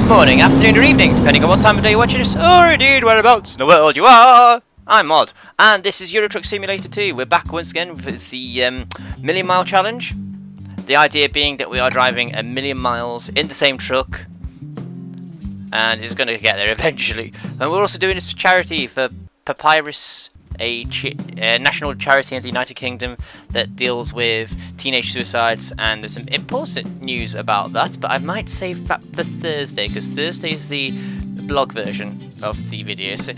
morning, afternoon or evening, depending on what time of day you're watching this, or indeed whereabouts in the world you are. I'm Mod, and this is Euro Truck Simulator 2. We're back once again with the Million Mile Challenge. The idea being that we are driving 1,000,000 miles in the same truck, and it's going to get there eventually. And we're also doing this for charity, for Papyrus, a national charity in the United Kingdom that deals with teenage suicides, and there's some important news about that, but I might save that for Thursday, because Thursday is the blog version of the video. So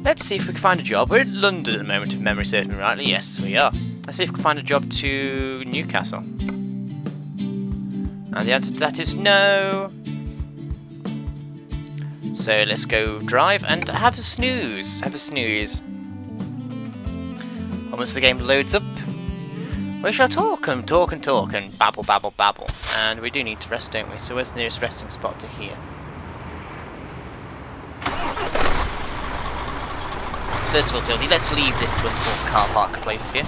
let's see if we can find a job. We're in London at the moment, if memory serves me rightly. Yes, we are. Let's see if we can find a job to Newcastle. And the answer to that is no. So let's go drive and have a snooze. Have a snooze. Once the game loads up, we shall talk and talk and talk and babble, babble, babble. And we do need to rest, don't we? So where's the nearest resting spot to here? First of all, Tildy, let's leave this wonderful car park place here.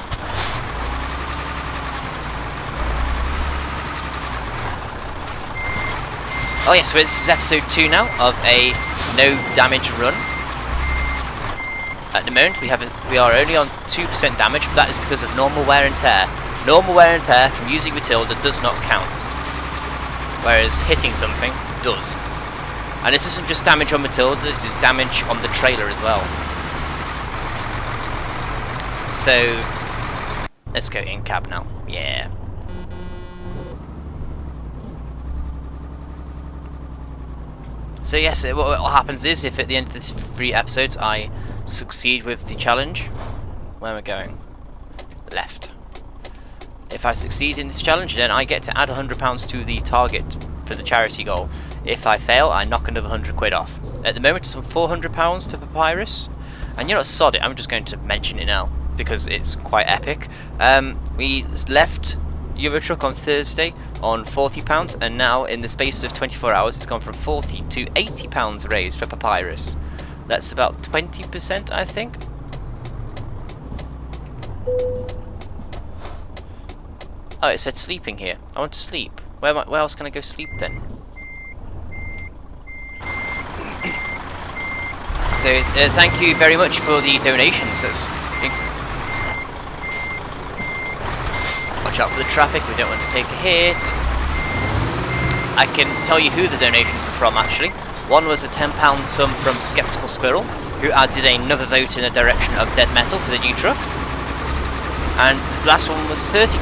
Oh yes, so this is episode 2 now of a no damage run. At the moment we are only on 2% damage, but that is because of normal wear and tear. Normal wear and tear from using Matilda does not count, whereas hitting something does. And this isn't just damage on Matilda, this is damage on the trailer as well. So let's go in cab now. Yeah. So yes, what happens is, if at the end of this 3 episodes I succeed with the challenge, where am I going? Left. If I succeed in this challenge, then I get to add £100 to the target for the charity goal. If I fail, I knock another £100 off. At the moment it's on £400 for Papyrus, and you're not sod it, I'm just going to mention it now because it's quite epic. We left Eurotruck on Thursday on £40, and now in the space of 24 hours it's gone from £40 to £80 raised for Papyrus. That's about 20%, I think. Oh, it said sleeping here. I want to sleep. Where else can I go sleep then? So thank you very much for the donations. Watch out for the traffic, we don't want to take a hit. I can tell you who the donations are from, actually. One was a £10 sum from Skeptical Squirrel, who added another vote in the direction of Dead Metal for the new truck. And the last one was £30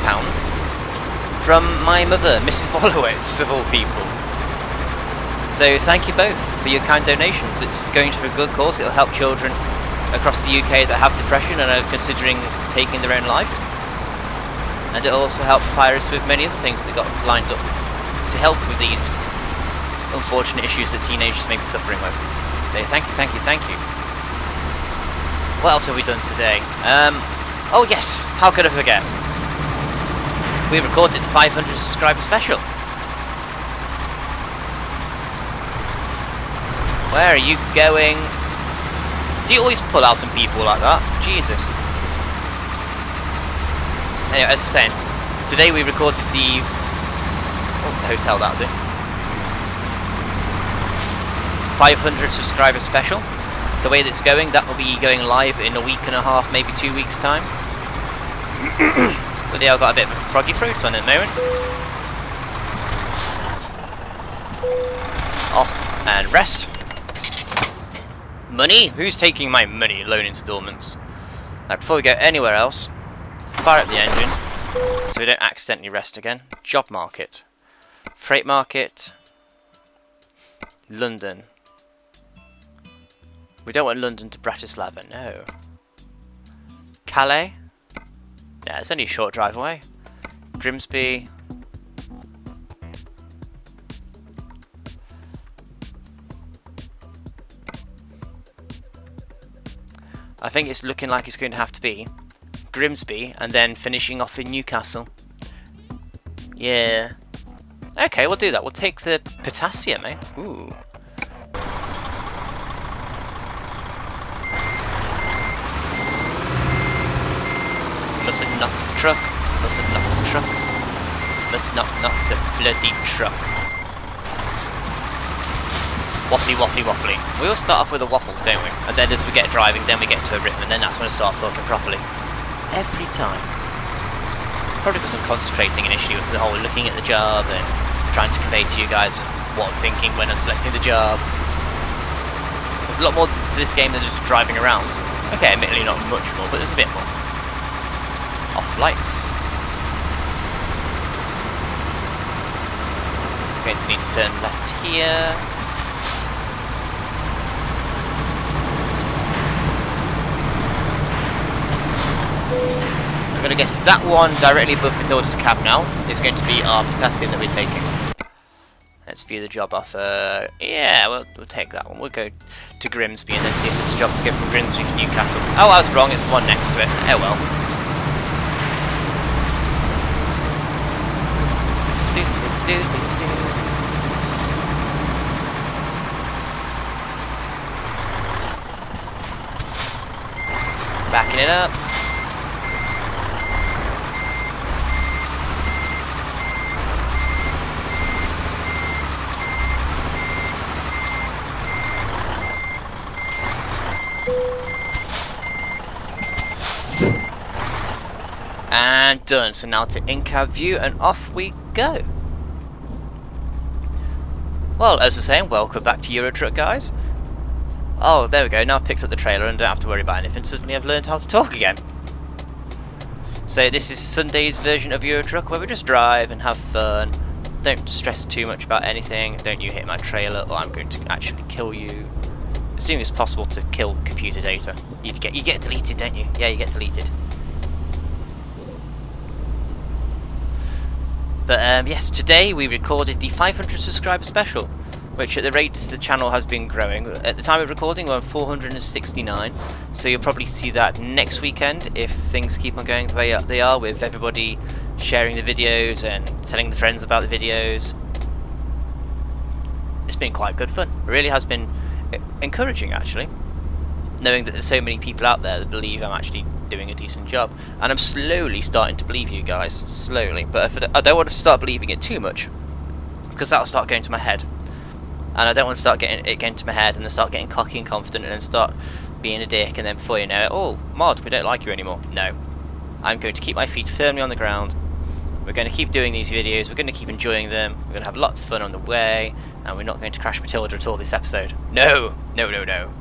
from my mother, Mrs. Wallowitz, of all people. So thank you both for your kind donations. It's going to a good cause. It'll help children across the UK that have depression and are considering taking their own life. And it'll also help Papyrus with many other things that got lined up to help with these unfortunate issues that teenagers may be suffering with. So thank you, thank you, thank you. What else have we done today? Oh yes, how could I forget? We recorded the 500 subscriber special. Where are you going? Do you always pull out on people like that? Jesus. Anyway, as I was saying, today we recorded the hotel, that'll do. 500 subscriber special. The way that's going, that will be going live in a week and a half, maybe 2 weeks time. But yeah, I've got a bit of a froggy throat on at the moment. Off and rest. Money? Who's taking my money? Loan installments. Now, before we go anywhere else, fire up the engine so we don't accidentally rest again. Job market. Freight market. London. We don't want London to Bratislava, no. Calais? Yeah, it's only a short drive away. Grimsby. I think it's looking like it's going to have to be Grimsby and then finishing off in Newcastle. Yeah. Okay, we'll do that. We'll take the potassium, eh? Ooh. Mustn't knock the truck. Mustn't knock the truck. Must not knock the bloody truck. waffly, waffly, waffly. We all start off with the waffles, don't we? And then as we get driving, then we get to a rhythm, and then that's when I start talking properly. Every time. Probably because I'm concentrating initially with the whole looking at the job and trying to convey to you guys what I'm thinking when I'm selecting the job. There's a lot more to this game than just driving around. Okay, admittedly not much more, but there's a bit more. Off lights. Going to need to turn left here. I'm going to guess that one directly above Matilda's cab now is going to be our potassium that we're taking. Let's view the job offer. Yeah, we'll take that one. We'll go to Grimsby and then see if there's a job to go from Grimsby to Newcastle. Oh, I was wrong. It's the one next to it. Oh well. Backing it up. And done. So now to in-cab view and off we go. Well, as I was saying, welcome back to Eurotruck, guys. Oh, there we go. Now I've picked up the trailer and don't have to worry about anything. Suddenly I've learned how to talk again. So this is Sunday's version of Eurotruck, where we just drive and have fun. Don't stress too much about anything. Don't you hit my trailer or I'm going to actually kill you. Assuming it's possible to kill computer data. You get deleted, don't you? Yeah, you get deleted. But yes, today we recorded the 500 subscriber special, which at the rate the channel has been growing, at the time of recording we're on 469, so you'll probably see that next weekend if things keep on going the way they are, with everybody sharing the videos and telling the friends about the videos. It's been quite good fun. It really has been encouraging, actually, knowing that there's so many people out there that believe I'm actually doing a decent job, and I'm slowly starting to believe you guys, slowly, but I don't want to start believing it too much, because that'll start going to my head, and I don't want to start getting it going to my head and then start getting cocky and confident and then start being a dick, and then before you know it, oh, Mod, we don't like you anymore. No, I'm going to keep my feet firmly on the ground. We're going to keep doing these videos, we're going to keep enjoying them, we're going to have lots of fun on the way, and we're not going to crash Matilda at all this episode. No, no, no, no.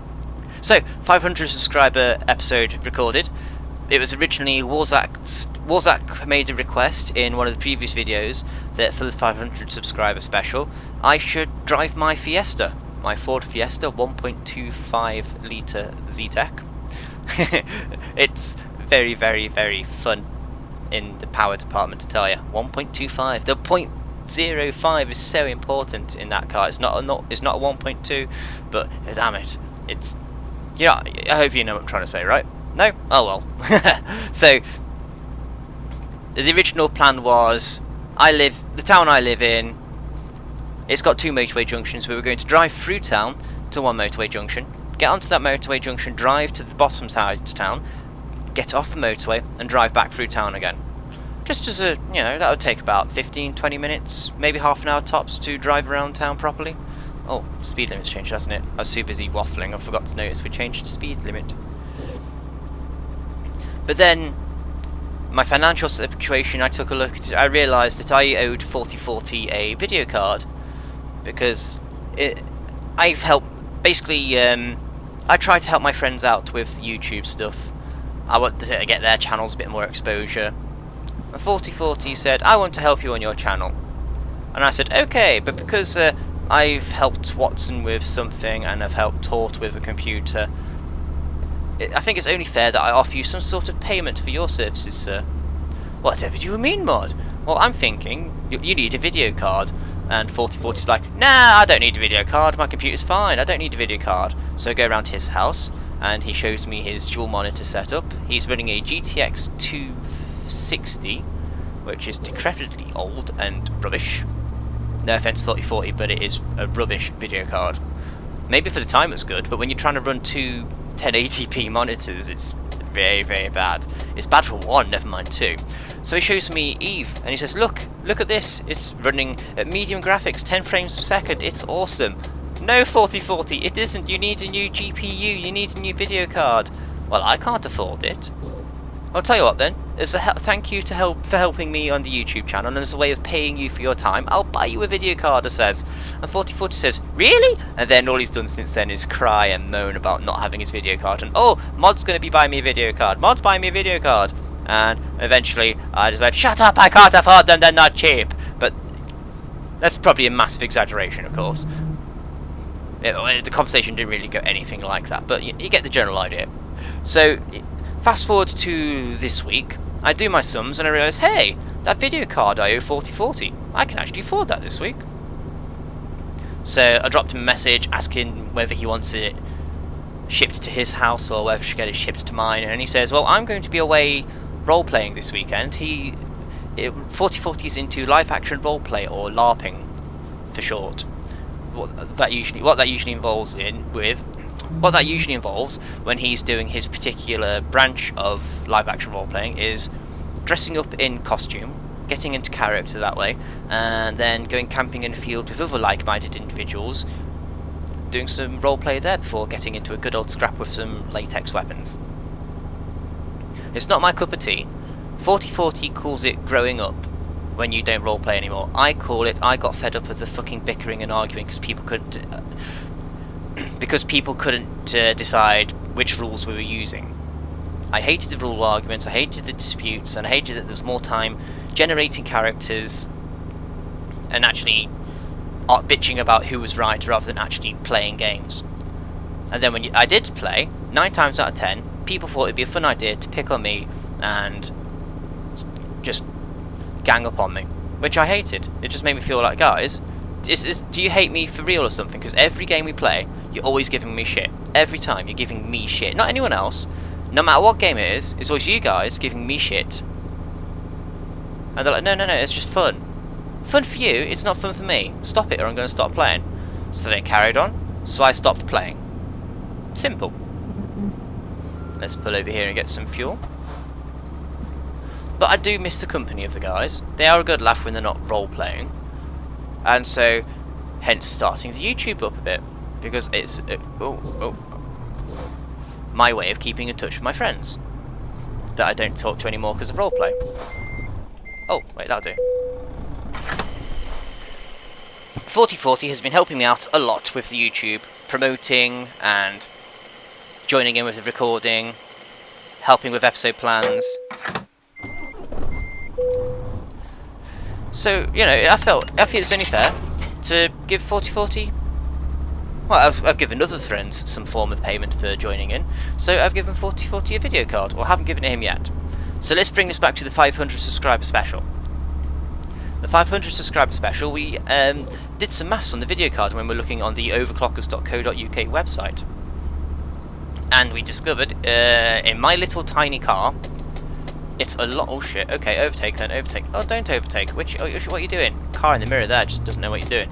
So, 500 subscriber episode recorded. It was originally Warzak made a request in one of the previous videos that for the 500 subscriber special I should drive my Fiesta, my Ford Fiesta 1.25 litre Z-Tech. It's very, very, very fun in the power department, to tell you. 1.25. The 0.05 is so important in that car. It's not a 1.2, but damn it, it's. Yeah, I hope you know what I'm trying to say, right? No? Oh well. So, the original plan was, the town I live in, it's got 2 motorway junctions. We were going to drive through town to one motorway junction, get onto that motorway junction, drive to the bottom side of town, get off the motorway, and drive back through town again. Just as a, you know, that would take about 15-20 minutes, maybe half an hour tops to drive around town properly. Oh, speed limit's changed, hasn't it? I was too busy waffling, I forgot to notice we changed the speed limit. But then, my financial situation, I took a look at it, I realised that I owed 4040 a video card, because I've helped, basically, I try to help my friends out with YouTube stuff. I want to get their channels a bit more exposure. And 4040 said, I want to help you on your channel. And I said, okay, but because I've helped Watson with something and I've helped Tort with a computer, I think it's only fair that I offer you some sort of payment for your services, sir. Whatever do you mean, Mod? Well, I'm thinking you need a video card. And 4040's like, nah, I don't need a video card, my computer's fine, I don't need a video card. So I go around to his house and he shows me his dual monitor setup. He's running a GTX 260, which is decrepitly old and rubbish. No offense 4040, but it is a rubbish video card. Maybe for the time it's good, but when you're trying to run 2 1080p monitors, it's very, very bad. It's bad for 1, never mind 2. So he shows me Eve, and he says, look at this, it's running at medium graphics, 10 frames per second, it's awesome. No, 4040, it isn't. You need a new GPU, you need a new video card. Well, I can't afford it. I'll tell you what then, as a thank you for helping me on the YouTube channel, and as a way of paying you for your time, I'll buy you a video card, it says. And 4040 says, really? And then all he's done since then is cry and moan about not having his video card, and oh, Mod's going to be buying me a video card, Mod's buying me a video card. And eventually I just went, shut up, I can't afford them, they're not cheap. But that's probably a massive exaggeration, of course. The conversation didn't really go anything like that, but you get the general idea. So, fast forward to this week, I do my sums and I realise, hey, that video card I owe 4040, I can actually afford that this week. So I dropped him a message asking whether he wants it shipped to his house or whether he should get it shipped to mine, and he says, well, I'm going to be away role-playing this weekend. 4040 is into live-action role-play, or LARPing for short. What that usually involves when he's doing his particular branch of live-action role-playing is dressing up in costume, getting into character that way, and then going camping in a field with other like-minded individuals, doing some role-play there before getting into a good old scrap with some latex weapons. It's not my cup of tea. 4040 calls it growing up when you don't roleplay anymore. I call it, I got fed up with the fucking bickering and arguing because people couldn't decide which rules we were using. I hated the rule arguments, I hated the disputes, and I hated that there was more time generating characters and actually bitching about who was right rather than actually playing games. And then when I did play, 9 times out of 10, people thought it'd be a fun idea to pick on me and just gang up on me, which I hated. It just made me feel like, guys, do you hate me for real or something? Because every game we play, you're always giving me shit. Every time you're giving me shit, not anyone else. No matter what game it is, it's always you guys giving me shit. And they're like, no, it's just fun. Fun for you, it's not fun for me. Stop it or I'm going to stop playing. So they carried on, so I stopped playing. Simple. Let's pull over here and get some fuel. But I do miss the company of the guys. They are a good laugh when they're not role-playing. And so, hence starting the YouTube up a bit. Because it's my way of keeping in touch with my friends that I don't talk to anymore because of roleplay. Oh, wait, that'll do. 4040 has been helping me out a lot with the YouTube, promoting and joining in with the recording, helping with episode plans. So, you know, I feel it's only fair to give 4040. Well, I've given other friends some form of payment for joining in, so I've given 4040 a video card, or haven't given it him yet. So let's bring this back to the 500 subscriber special. The 500 subscriber special, we did some maths on the video card when we were looking on the overclockers.co.uk website. And we discovered, in my little tiny car, it's a lot... Oh shit, okay, overtake then, overtake. Oh, don't overtake. What are you doing? Car in the mirror there just doesn't know what you're doing.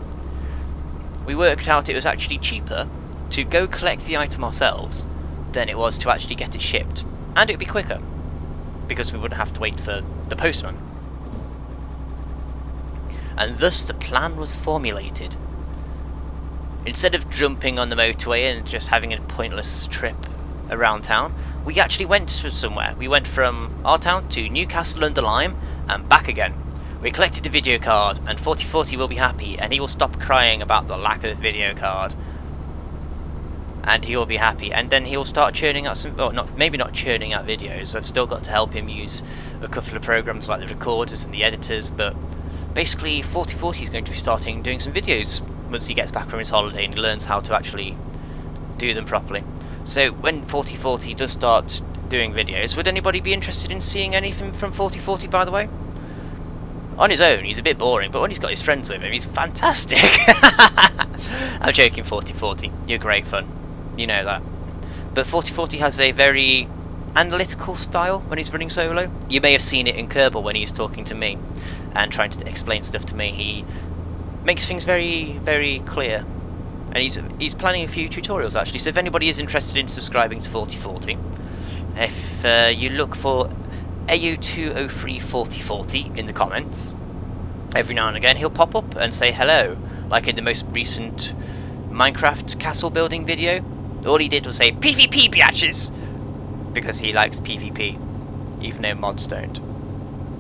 We worked out it was actually cheaper to go collect the item ourselves than it was to actually get it shipped. And it would be quicker, because we wouldn't have to wait for the postman. And thus the plan was formulated. Instead of jumping on the motorway and just having a pointless trip around town, we actually went to somewhere. We went from our town to Newcastle-under-Lyme and back again. We collected a video card, and 4040 will be happy, and he will stop crying about the lack of video card. And he will be happy, and then he will start churning out some... Well, maybe not churning out videos. I've still got to help him use a couple of programs like the recorders and the editors, but basically 4040 is going to be starting doing some videos once he gets back from his holiday and he learns how to actually do them properly. So when 4040 does start doing videos, would anybody be interested in seeing anything from 4040, by the way? On his own, he's a bit boring, but when he's got his friends with him, he's fantastic. I'm joking, 4040. You're great fun. You know that. But 4040 has a very analytical style when he's running solo. You may have seen it in Kerbal when he's talking to me and trying to explain stuff to me. He makes things very, very clear. And he's planning a few tutorials, actually. So if anybody is interested in subscribing to 4040, if you look for AU2034040 in the comments, every now and again he'll pop up and say hello, like in the most recent Minecraft castle building video. All he did was say PvP biatches, because he likes PvP, even though mods don't.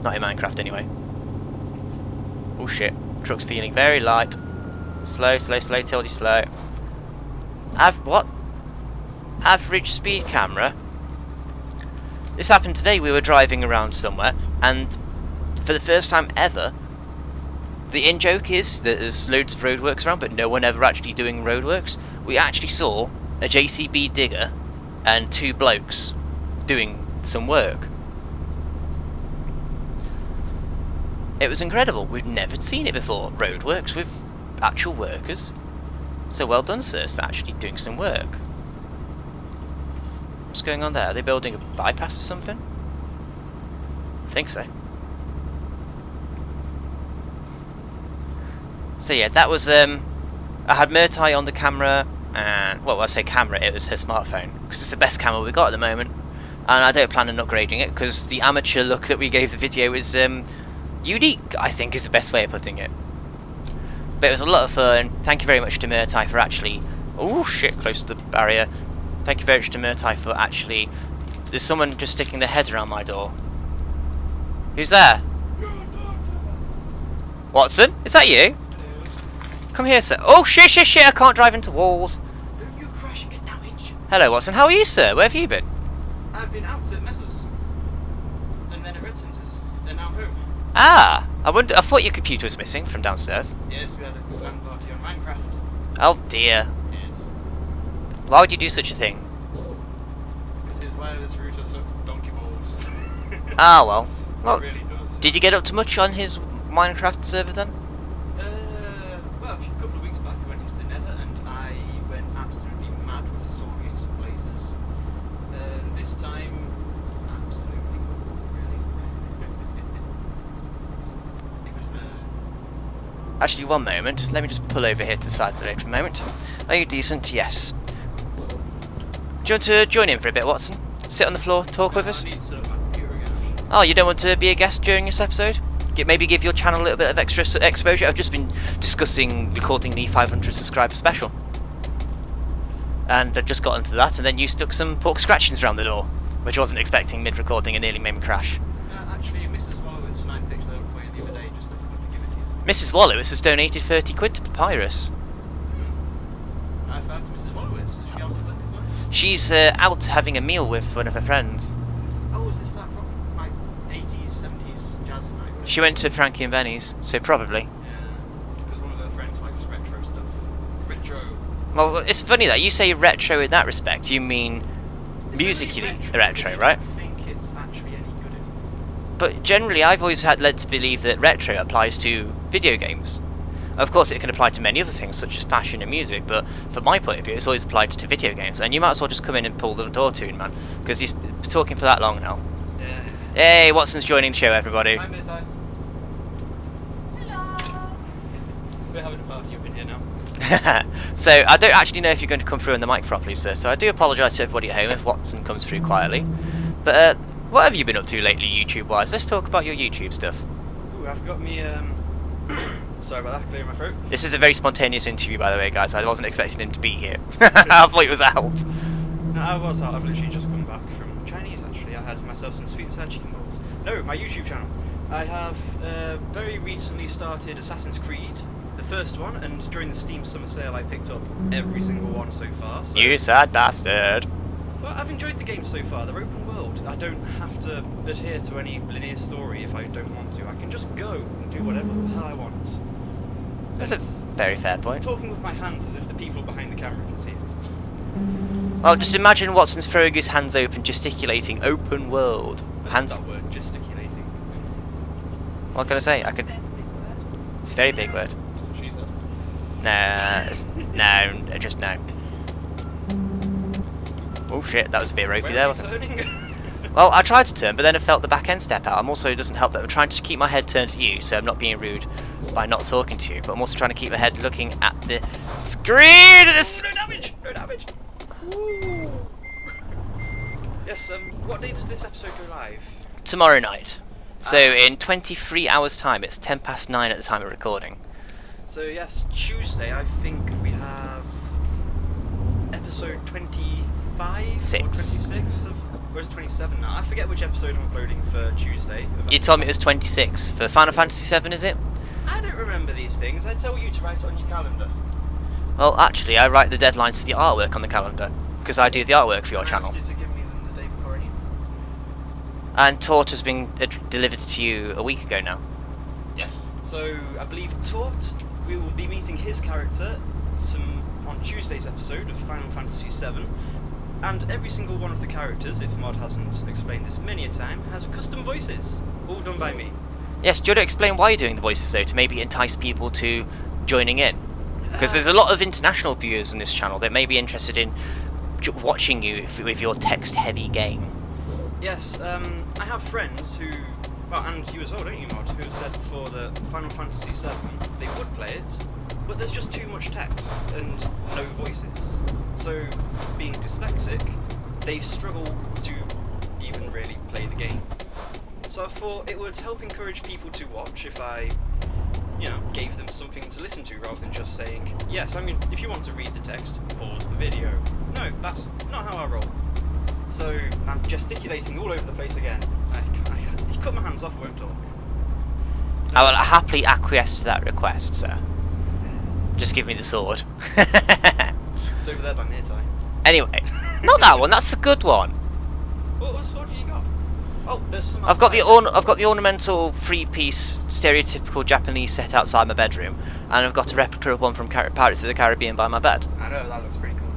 Not in Minecraft anyway. Oh shit, truck's feeling very light. Slow, slow, slow, tilde slow. What? Average speed camera? This happened today. We were driving around somewhere, and for the first time ever, the in-joke is that there's loads of roadworks around, but no one ever actually doing roadworks. We actually saw a JCB digger and 2 blokes doing some work. It was incredible. We'd never seen it before. Roadworks with actual workers. So well done, sirs, for actually doing some work. What's going on there? Are they building a bypass or something? I think so. So yeah, that was I had Murtai on the camera, and well, when I say camera, it was her smartphone, because it's the best camera we got at the moment, and I don't plan on upgrading it because the amateur look that we gave the video is unique, I think, is the best way of putting it. But it was a lot of fun. Thank you very much to Murtai for actually... Oh shit, close to the barrier. Thank you very much to Murtai for actually... There's someone just sticking their head around my door. Who's there? Watson? Is that you? Come here, sir. Oh shit, shit, shit, I can't drive into walls. Don't you crash and get damage. Hello, Watson. How are you, sir? Where have you been? I've been out at Messes. And then at Red Sensors. And now I'm home. Ah! I thought your computer was missing from downstairs. Yes, we had a LAN party on Minecraft. Oh dear. Yes. Why would you do such a thing? Because his wireless router sucks donkey balls. Ah, well. Well, It really does. did you get up to much on his Minecraft server then? Well, a couple of weeks back I went into the Nether and I went absolutely mad with the Saurians and Blazers. This time, absolutely really. It was Actually, one moment. Let me just pull over here to the side of the road for a moment. Are you decent? Yes. Do you want to join in for a bit, Watson? Sit on the floor, talk with us? I need to set up my computer again, actually. Oh, you don't want to be a guest during this episode? Maybe give your channel a little bit of extra exposure? I've just been discussing recording the 500 subscriber special. And I've just got into that, and then you stuck some pork scratchings around the door, which I wasn't expecting mid-recording and nearly made me crash. Actually, Mrs. Watson690 picked that up for you the other day, just I forgot to give it to you. Mrs. Wallowitz has donated 30 quid to Papyrus. I found Mrs. Watson690. Is she out for the money? She's out having a meal with one of her friends. Oh, is this like 80s, 70s jazz night? She went to Frankie and Benny's, so probably. Yeah, because one of her friends likes retro stuff. Retro. Well, it's funny that you say retro in that respect. You mean It's musically only retro, if you right? don't think it's actually any good anymore. But generally, I've always had led to believe that retro applies to video games. Of course, it can apply to many other things, such as fashion and music, but from my point of view, it's always applied to video games. And you might as well just come in and pull the door to, man, because you've been talking for that long now. Yeah. Hey, Watson's joining the show, everybody. Hi, Midnight. Hello. We're having a party up in here now. So, I don't actually know if you're going to come through on the mic properly, sir, so I do apologise to everybody at home if Watson comes through quietly. But, what have you been up to lately, YouTube-wise? Let's talk about your YouTube stuff. Ooh, I've got me, sorry about that, clearing my throat. This is a very spontaneous interview, by the way, guys. I wasn't expecting him to be here. I thought he was out. No, I was out. I've literally just come back from Chinese, actually. I had myself some sweet and sour chicken balls. No, my YouTube channel. I have very recently started Assassin's Creed, the first one, and during the Steam Summer Sale I picked up every single one so far. So, You sad bastard. well, I've enjoyed the game so far. They're open world. I don't have to adhere to any linear story if I don't want to. I can just go and do whatever the hell I want. That's a And very fair I'm point. talking with my hands as if the people behind the camera can see it. Well, just imagine Watson's throwing his hands open, gesticulating, open world. I Hands. love that word, gesticulating. What can I say? I could. It's a very big word. That's what she said. No, just no. Oh shit, that was a bit ropey there, wasn't it? Turning? Well, I tried to turn, but then I felt the back end step out. I'm also, it doesn't help that I'm trying to keep my head turned to you, so I'm not being rude by not talking to you, but I'm also trying to keep my head looking at the screen! No damage! No damage! Woo. Yes, what day does this episode go live? Tomorrow night. So in 23 hours time, it's 10 past 9 at the time of recording. So yes, Tuesday I think we have episode 25 Six. or 26 of, or is it 27 now? I forget which episode I'm uploading for Tuesday. You told me it was 26 for Final Fantasy VII, is it? I don't remember these things. I tell you to write it on your calendar. Well, actually, I write the deadlines for the artwork on the calendar because I do the artwork for your channel. I asked you to give me them the day before anyway. And Tort has been delivered to you a week ago now. Yes. So I believe Tort, we will be meeting his character on Tuesday's episode of Final Fantasy VII, and every single one of the characters, if Mod hasn't explained this many a time, has custom voices, all done by me. Yes, do you want to explain why you're doing the voices though, to maybe entice people to joining in? Because there's a lot of international viewers on this channel that may be interested in watching you with your text-heavy game. Yes, I have friends who, well, and you as well, don't you, Mod, who have said for the Final Fantasy VII they would play it, but there's just too much text and no voices. So, being dyslexic, they struggle to even really play the game. So I thought it would help encourage people to watch if I, gave them something to listen to rather than just saying, yes, if you want to read the text, pause the video. No, that's not how I roll. So I'm gesticulating all over the place again. You cut my hands off, I won't talk. I will happily acquiesce to that request, sir. Just give me the sword. It's over there by Mirtai. Anyway, not that one. That's the good one. What sword have you got? Oh, there's some. I've got the outside. ornamental three-piece stereotypical Japanese set outside my bedroom, and I've got a replica of one from Pirates of the Caribbean by my bed. I know, that looks pretty cool.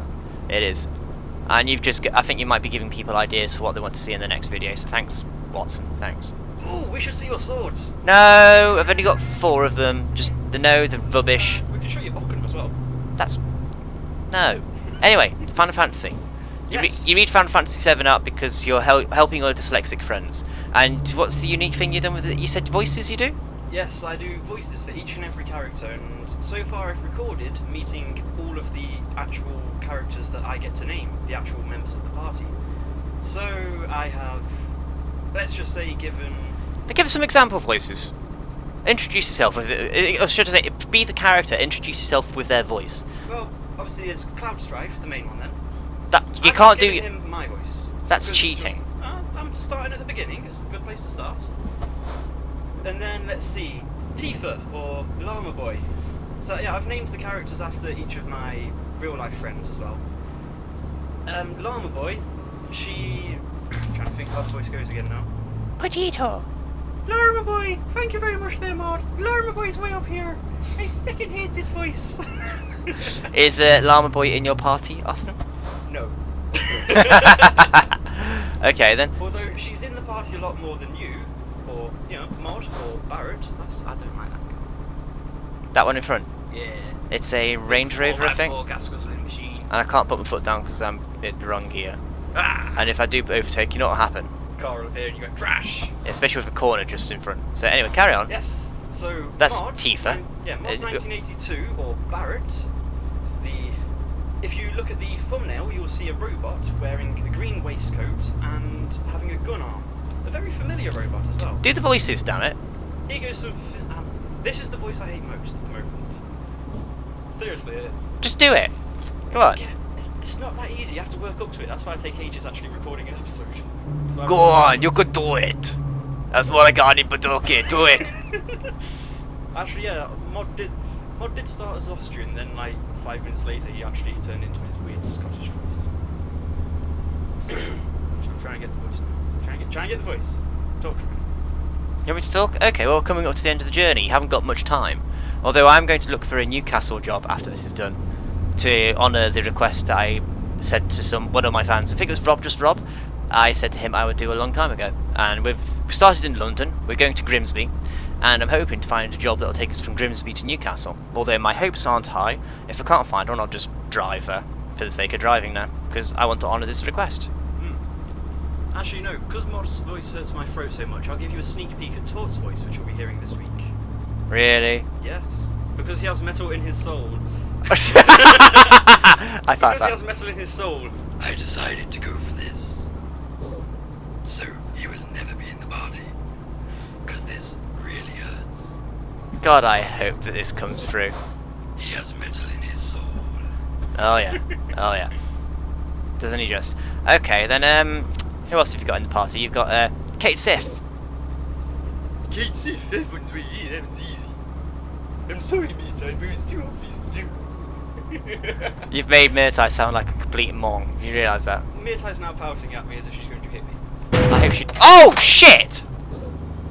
It is, and I think you might be giving people ideas for what they want to see in the next video. So thanks, Watson. Thanks. Oh, we should see your swords. No, I've only got 4 of them. Just the rubbish. We can show you Bokken as well. No. Anyway, Final Fantasy. Yes. You read Final Fantasy VII up because you're helping your dyslexic friends. And what's the unique thing you've done with it? You said voices you do? Yes, I do voices for each and every character, and so far I've recorded meeting all of the actual characters that I get to name, the actual members of the party. So I have, let's just say, given... But give us some example voices. Introduce yourself with it, or should I say, be the character, introduce yourself with their voice. Well, obviously there's Cloud Strife, the main one then. You can't do... him my voice. That's Because it's cheating. just, I'm starting at the beginning, it's a good place to start. And then, let's see, Tifa, or Llama Boy. So yeah, I've named the characters after each of my real-life friends as well. Llama Boy, I'm trying to think how the voice goes again now. Potato. Llama Boy, thank you very much there, Mod. Llama Boy's way up here. I fucking hate this voice. Is Llama Boy in your party often? No. Okay then. Although she's in the party a lot more than you, or Mod, or Barrett. I don't like that guy. That one in front. Yeah. It's a Range Rover, I think. Gas guzzling machine. And I can't put my foot down because I'm in the wrong gear. Ah! And if I do overtake, you know what will happen? Car will appear and you go trash. Especially with a corner just in front. So anyway, carry on. Yes. So That's Mod, Tifa. Mod 1982 or Barrett. If you look at the thumbnail, you'll see a robot wearing a green waistcoat and having a gun arm. A very familiar robot as well. Do the voices, damn it. Here goes some. This is the voice I hate most at the moment. Seriously, it is. Just do it. Come on. Yeah, it's not that easy. You have to work up to it. That's why I take ages actually recording an episode. So Go on, you could do it. That's what I got in Padoki. Do it. Actually, yeah, Mod did start as Austrian, then like 5 minutes later he actually turned into his weird Scottish voice. I'm trying to get the voice now. Trying to get the voice. Talk to me. You want me to talk? Okay, well, coming up to the end of the journey, you haven't got much time. Although I'm going to look for a Newcastle job after this is done, to honour the request I said to one of my fans. I think it was Rob. I said to him I would do a long time ago. And we've started in London, we're going to Grimsby, and I'm hoping to find a job that will take us from Grimsby to Newcastle. Although my hopes aren't high. If I can't find one, I'll just drive there, for the sake of driving now, because I want to honour this request. Actually, no, because Mod's voice hurts my throat so much, I'll give you a sneak peek at Tort's voice, which you'll be hearing this week. Really? Yes, because he has metal in his soul. I thought Because that. he has metal in his soul. I decided to go for this. So he will never be in the party. Because this really hurts. God, I hope that this comes through. He has metal in his soul. Oh yeah. Oh yeah. Does only just. Okay, then who else have you got in the party? You've got Kate Sif. Kate Sif, everyone's way here, that one's easy. I'm sorry, mate, but it's too obvious to do. You've made Murtai sound like a complete mong. You realise that? Myrtai's now pouting at me as if she's going to hit me. I hope she. Oh shit!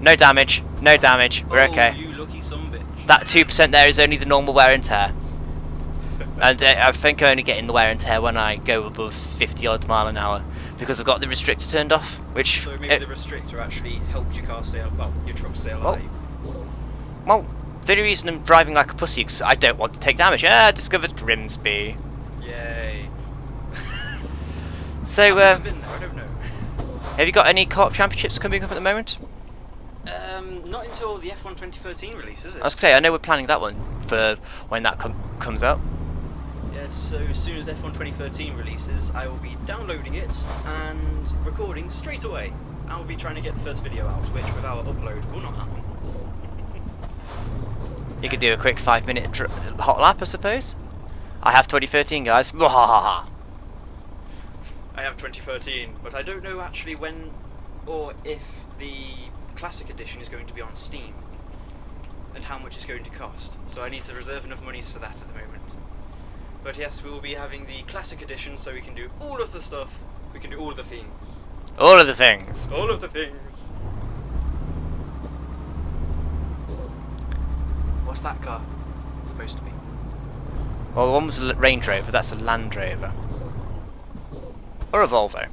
No damage. No damage. We're okay. You lucky son bitch. That 2% there is only the normal wear and tear. And I think I only get in the wear and tear when I go above 50 odd mile an hour because I've got the restrictor turned off. Which So maybe the restrictor actually helped your car stay alive, well, your truck stay alive. Well, the only reason I'm driving like a pussy is I don't want to take damage. I discovered Grimsby. Yay. So, I've never been there, I don't know. have you got any co-op championships coming up at the moment? Not until the F1 2013 release, is it? I was going to say, I know we're planning that one for when that comes out. Yes, so as soon as F1 2013 releases, I will be downloading it and recording straight away. I will be trying to get the first video out, which without upload will not happen. You could do a quick 5-minute hot lap, I suppose. I have 2013, guys. I have 2013, but I don't know actually when or if the Classic Edition is going to be on Steam and how much it's going to cost. So I need to reserve enough monies for that at the moment. But yes, we will be having the Classic Edition so we can do all of the stuff, we can do all of the things. All of the things. All of the things. What's that car supposed to be? Well, the one was a Range Rover, that's a Land Rover. Or a Volvo.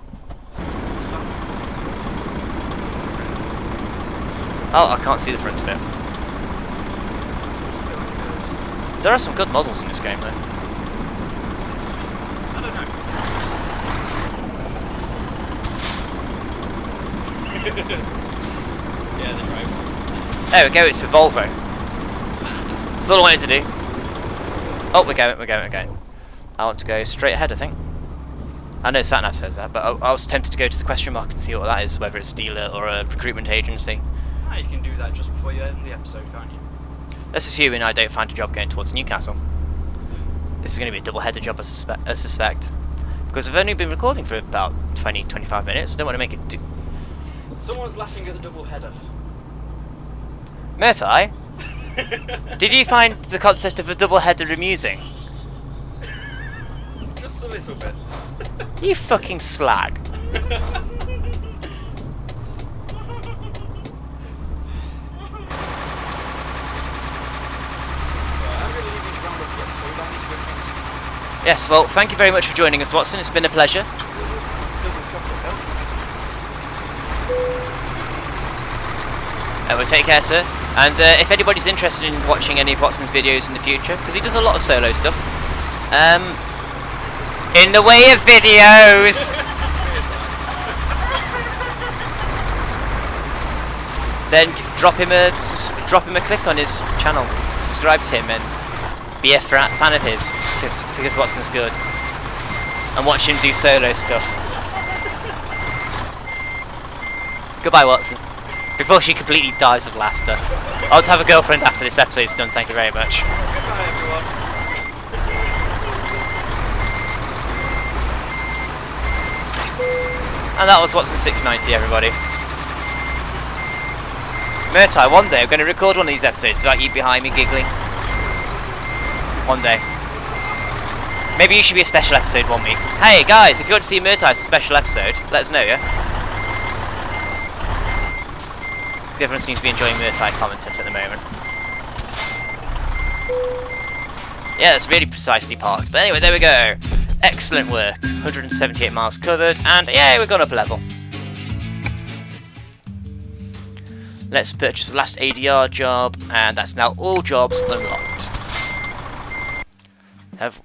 Oh, I can't see the front of it. There are some good models in this game, though. I don't know. Scare the driver. There we go, it's a Volvo. That's all I wanted to do. Oh, we're going. I want to go straight ahead, I think. I know SatNav says that, but I was tempted to go to the question mark and see what that is, whether it's a dealer or a recruitment agency. Ah, you can do that just before you end the episode, can't you? Let's assume I don't find a job going towards Newcastle. This is going to be a double-header job, I suspect. Because I've only been recording for about 20-25 minutes. I don't want to make it... Someone's laughing at the double header. Murtai? Did you find the concept of a double-header amusing? Just a little bit. You fucking slag. Yes, well, thank you very much for joining us, Watson. It's been a pleasure. Well, take care, sir. And if anybody's interested in watching any of Watson's videos in the future, because he does a lot of solo stuff, in the way of videos, then drop him a click on his channel, subscribe to him, and be a fan of his, because Watson's good, and watch him do solo stuff. Goodbye, Watson. Before she completely dies of laughter. I'll have a girlfriend after this episode's done, thank you very much. Goodbye, everyone. And that was Watson690, everybody. Murtai, one day I'm going to record one of these episodes about you behind me giggling. One day. Maybe you should be a special episode one week. Hey guys, if you want to see Murtai's special episode, let us know, yeah? Everyone seems to be enjoying Murtai content at the moment. Yeah, it's really precisely parked. But anyway, there we go. Excellent work. 178 miles covered, and yeah, we've gone up a level. Let's purchase the last ADR job, and that's now all jobs unlocked. Have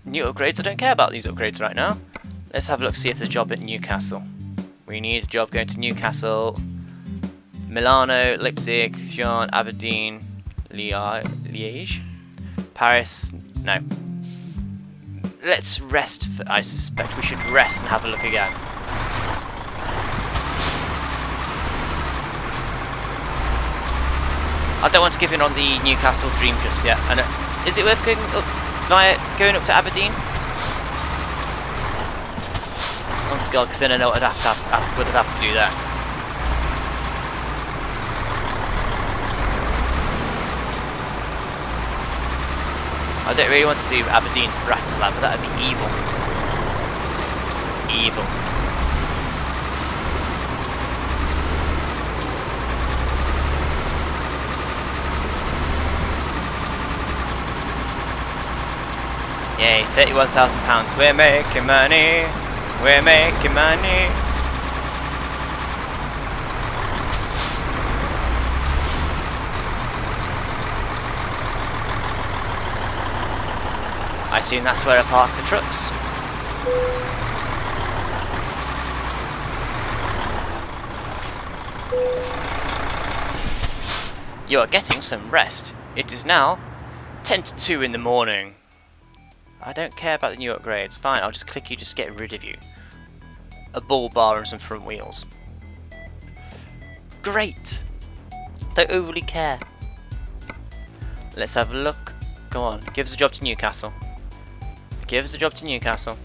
new upgrades? I don't care about these upgrades right now. Let's have a look, see if there's a job at Newcastle. We need a job going to Newcastle, Milano, Leipzig, Jean, Aberdeen, Liège, Paris. No. Let's rest. I suspect we should rest and have a look again. I don't want to give in on the Newcastle dream just yet. And is it worth going up to Aberdeen? God, because then I know would have to do that. I don't really want to do Aberdeen to Bratislava, but that would be evil. Evil. Yay, £31,000. We're making money. We're making money. I assume that's where I park the trucks. You are getting some rest. It is now 10 to 2 in the morning. I don't care about the new upgrades. Fine, I'll just click you, just get rid of you. A bull bar and some front wheels. Great! Don't overly care. Let's have a look. Go on, give us a job to Newcastle. Give us a job to Newcastle.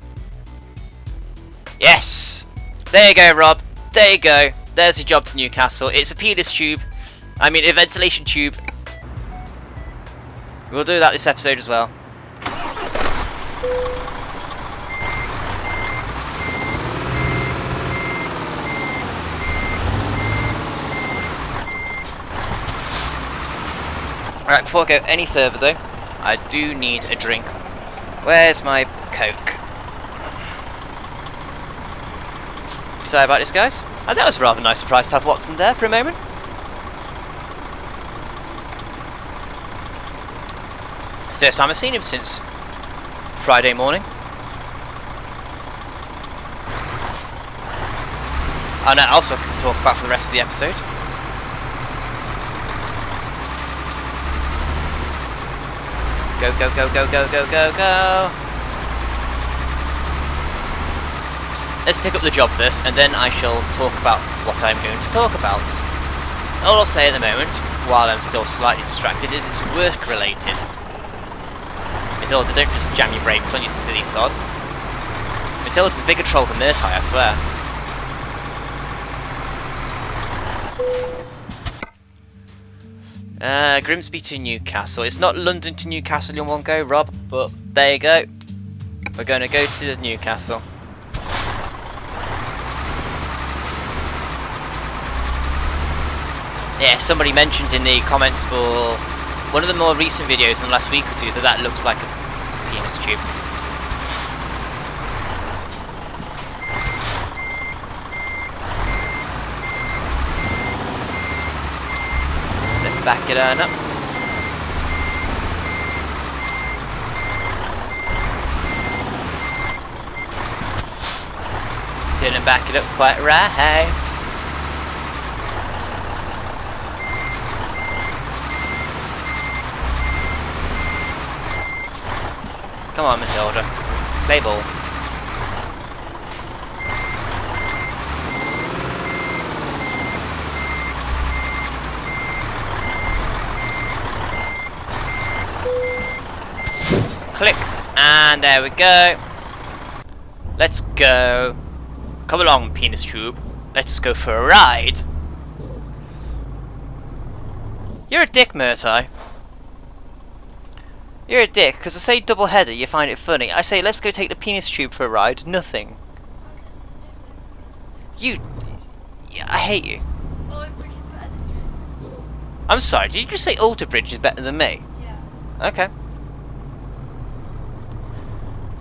Yes! There you go, Rob. There you go. There's your job to Newcastle. It's a penis tube. I mean, a ventilation tube. We'll do that this episode as well. Alright, before I go any further though, I do need a drink. Where's my Coke? Sorry about this, guys. That was a rather nice surprise to have Watson there for a moment. It's the first time I've seen him since Friday morning. And I also can talk about for the rest of the episode. Go, go, go, go, go, go, go, go. Let's pick up the job first, and then I shall talk about what I'm going to talk about. All I'll say at the moment, while I'm still slightly distracted, is it's work related. Matilda, don't just jam your brakes on, you silly sod. Matilda's a bigger troll than Murtai, I swear. Grimsby to Newcastle. It's not London to Newcastle in one go, Rob, but there you go. We're going to go to Newcastle. Yeah, somebody mentioned in the comments for one of the more recent videos in the last week or two that looks like a penis tube. Back it on up. Didn't back it up quite right. Come on, Matilda. Play ball. Click, and there we go. Let's go. Come along, penis tube. Let's go for a ride. You're a dick, Murtai. You're a dick, because I say double header, you find it funny. I say, let's go take the penis tube for a ride. Nothing. You... Yeah, I hate you. I'm sorry, did you just say Alter Bridge is better than me? Yeah. Okay.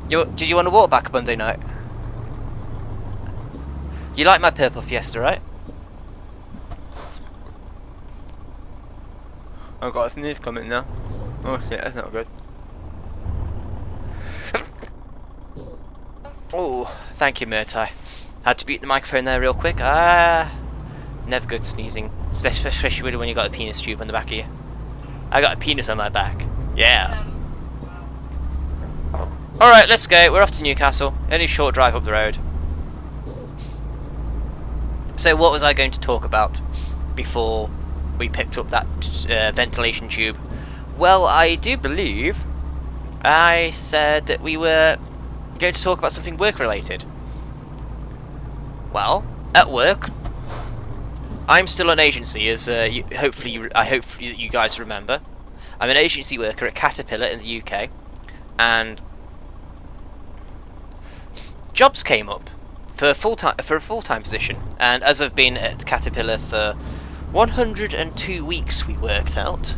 Did you want to walk back Monday night? You like my purple Fiesta, right? I've got a sneeze coming now. Oh shit, that's not good. Oh, thank you, Murtai. Had to mute the microphone there real quick. Never good sneezing, especially when you got a penis tube on the back of you. I got a penis on my back. Yeah. Alright, let's go. We're off to Newcastle. Only a short drive up the road. So what was I going to talk about before we picked up that ventilation tube? Well, I do believe I said that we were going to talk about something work related. Well, at work, I'm still an agency, as I hope you guys remember. I'm an agency worker at Caterpillar in the UK, and jobs came up for a full-time position. And as I've been at Caterpillar for 102 weeks, we worked out,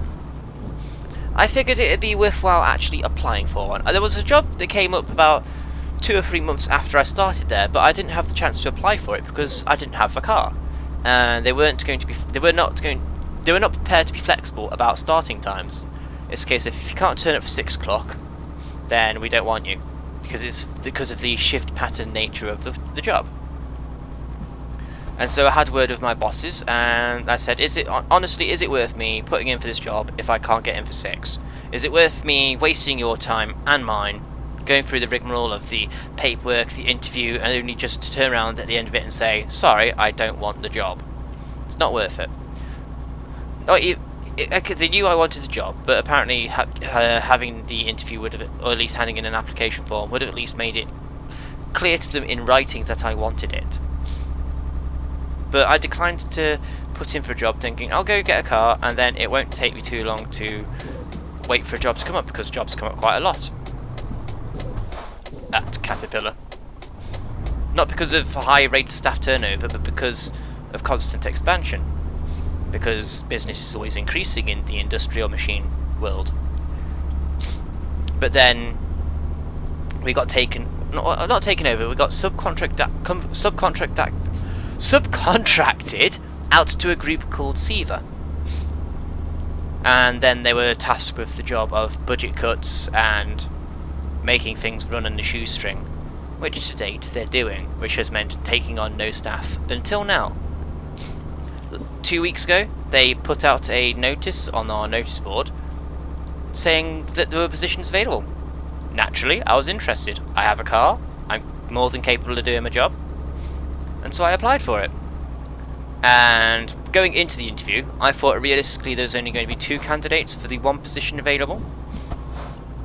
I figured it'd be worthwhile actually applying for one. There was a job that came up about 2 or 3 months after I started there, but I didn't have the chance to apply for it because I didn't have a car, and they were not prepared to be flexible about starting times. It's a case of, if you can't turn up for 6 o'clock, then we don't want you, because of the shift pattern nature of the job. And so I had word with my bosses, and I said, honestly, is it worth me putting in for this job if I can't get in for 6? Is it worth me wasting your time and mine, going through the rigmarole of the paperwork, the interview, and only just to turn around at the end of it and say, sorry, I don't want the job? It's not worth it. They knew I wanted the job, but apparently having the interview would have, or at least handing in an application form, would have at least made it clear to them in writing that I wanted it. But I declined to put in for a job, thinking I'll go get a car and then it won't take me too long to wait for a job to come up, because jobs come up quite a lot at Caterpillar. Not because of high rate of staff turnover, but because of constant expansion. Because business is always increasing in the industrial machine world. But then we got not taken over, we got subcontracted out to a group called Seva. And then they were tasked with the job of budget cuts and making things run on the shoestring, which to date they're doing, which has meant taking on no staff until now. 2 weeks ago, they put out a notice on our notice board saying that there were positions available. Naturally, I was interested. I have a car, I'm more than capable of doing my job, and so I applied for it. And going into the interview, I thought realistically there was only going to be 2 candidates for the 1 position available,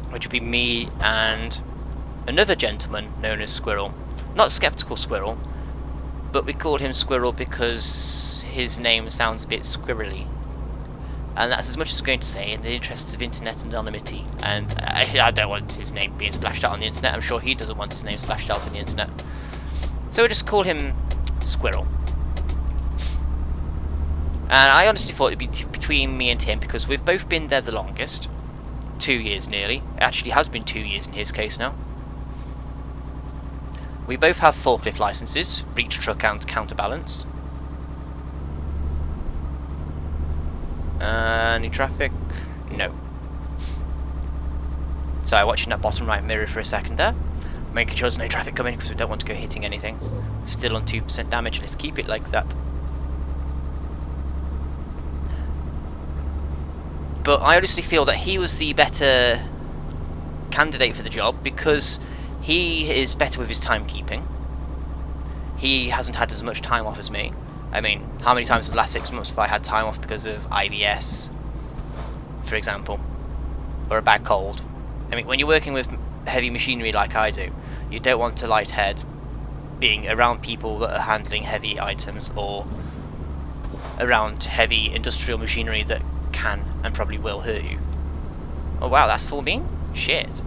which would be me and another gentleman known as Squirrel. Not Skeptical Squirrel, but we called him Squirrel because his name sounds a bit squirrely. And that's as much as I'm going to say in the interests of internet anonymity. And I don't want his name being splashed out on the internet. I'm sure he doesn't want his name splashed out on the internet. So we just call him Squirrel. And I honestly thought it'd be between me and him, because we've both been there the longest. 2 years nearly. It actually has been 2 years in his case now. We both have forklift licenses, reach truck and counterbalance. Any traffic? No. So watching that bottom right mirror for a second there, making sure there's no traffic coming because we don't want to go hitting anything. Still on 2% damage, let's keep it like that. But I honestly feel that he was the better candidate for the job because he is better with his timekeeping. He hasn't had as much time off as me. I mean, how many times in the last 6 months have I had time off because of IBS, for example, or a bad cold? I mean, when you're working with heavy machinery like I do, you don't want to lighthead being around people that are handling heavy items or around heavy industrial machinery that can and probably will hurt you. Oh wow, that's full beam? Shit.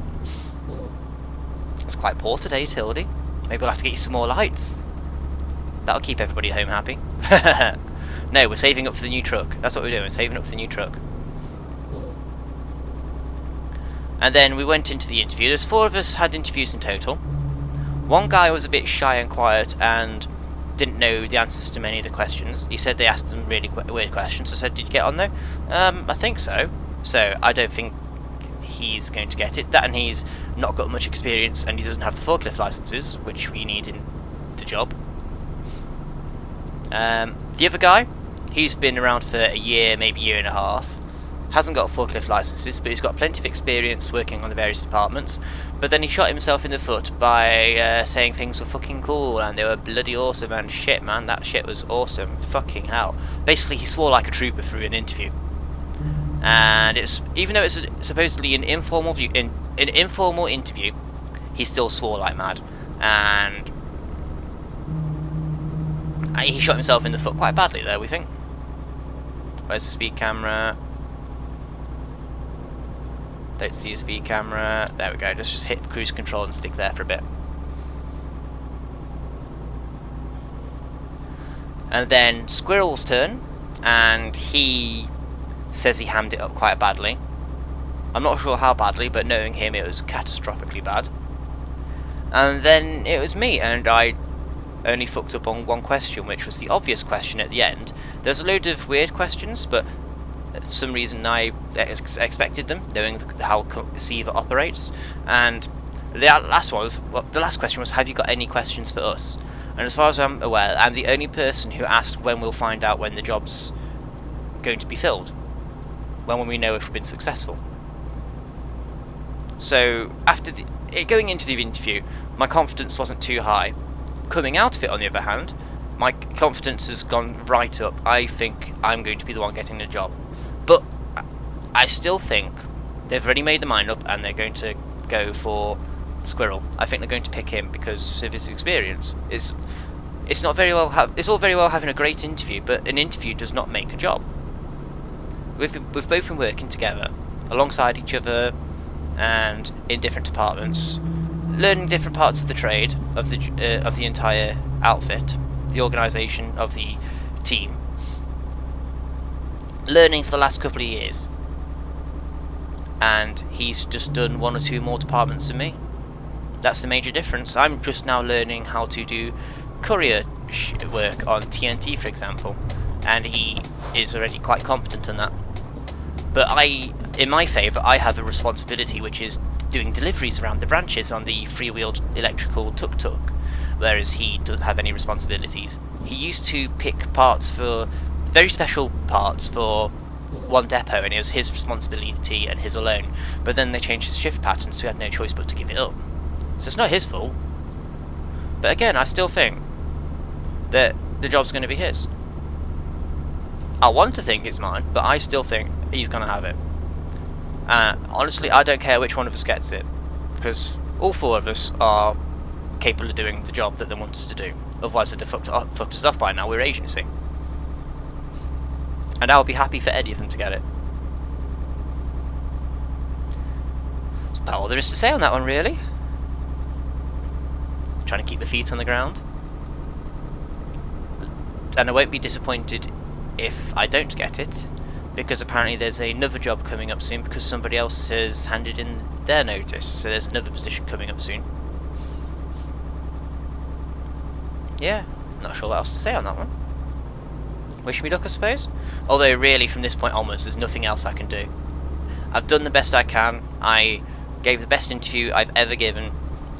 It's quite poor today, Tildy. Maybe we'll have to get you some more lights. That'll keep everybody at home happy. No, we're saving up for the new truck. That's what we're doing, saving up for the new truck. And then we went into the interview. There's 4 of us had interviews in total. One guy was a bit shy and quiet and didn't know the answers to many of the questions. He said they asked them really weird questions. I said, did you get on there? I think so. So I don't think he's going to get it. That, and he's not got much experience, and he doesn't have the forklift licenses, which we need in the job. The other guy, he's been around for a year, maybe a year and a half. Hasn't got forklift licenses, but he's got plenty of experience working on the various departments. But then he shot himself in the foot by saying things were fucking cool and they were bloody awesome, and shit, man, that shit was awesome. Fucking hell. Basically, he swore like a trooper through an interview. And it's, even though it's supposedly an informal interview, he still swore like mad. And He shot himself in the foot quite badly there, we think. Where's the speed camera? Don't see a speed camera. There we go. Let's just hit cruise control and stick there for a bit. And then Squirrel's turn, and he says he hammed it up quite badly. I'm not sure how badly, but knowing him, it was catastrophically bad. And then it was me, and I only fucked up on one question, which was the obvious question at the end. There's a load of weird questions, but for some reason I expected them, knowing how Seaver operates. And the last question was, have you got any questions for us? And as far as I'm aware, I'm the only person who asked when we'll find out when the job's going to be filled. When will we know if we've been successful? So after going into the interview, my confidence wasn't too high. Coming out of it, on the other hand, my confidence has gone right up. I think I'm going to be the one getting the job. But I still think they've already made their mind up and they're going to go for Squirrel. I think they're going to pick him because of his experience. It's all very well having a great interview, but an interview does not make a job. We've both been working together alongside each other and in different departments, learning different parts of the trade of the entire outfit, the organisation of the team. Learning for the last couple of years, and he's just done one or two more departments than me. That's the major difference. I'm just now learning how to do courier work on TNT, for example, and he is already quite competent in that. But in my favour, I have a responsibility, which is doing deliveries around the branches on the free-wheeled electrical tuk-tuk, whereas he doesn't have any responsibilities. He used to pick parts for very special parts for one depot, and it was his responsibility and his alone. But then they changed his shift pattern, so he had no choice but to give it up. So it's not his fault. But again, I still think that the job's going to be his. I want to think it's mine, but I still think he's going to have it. Honestly, I don't care which one of us gets it, because all four of us are capable of doing the job that they want us to do. Otherwise they'd have fucked us off by now. We're agency. And I would be happy for any of them to get it. That's about all there is to say on that one, really. Trying to keep the feet on the ground. And I won't be disappointed if I don't get it, because apparently there's another job coming up soon because somebody else has handed in their notice, so there's another position coming up soon. Yeah, not sure what else to say on that one. Wish me luck, I suppose. Although really, from this point onwards, there's nothing else I can do. I've done the best I can. I gave the best interview I've ever given.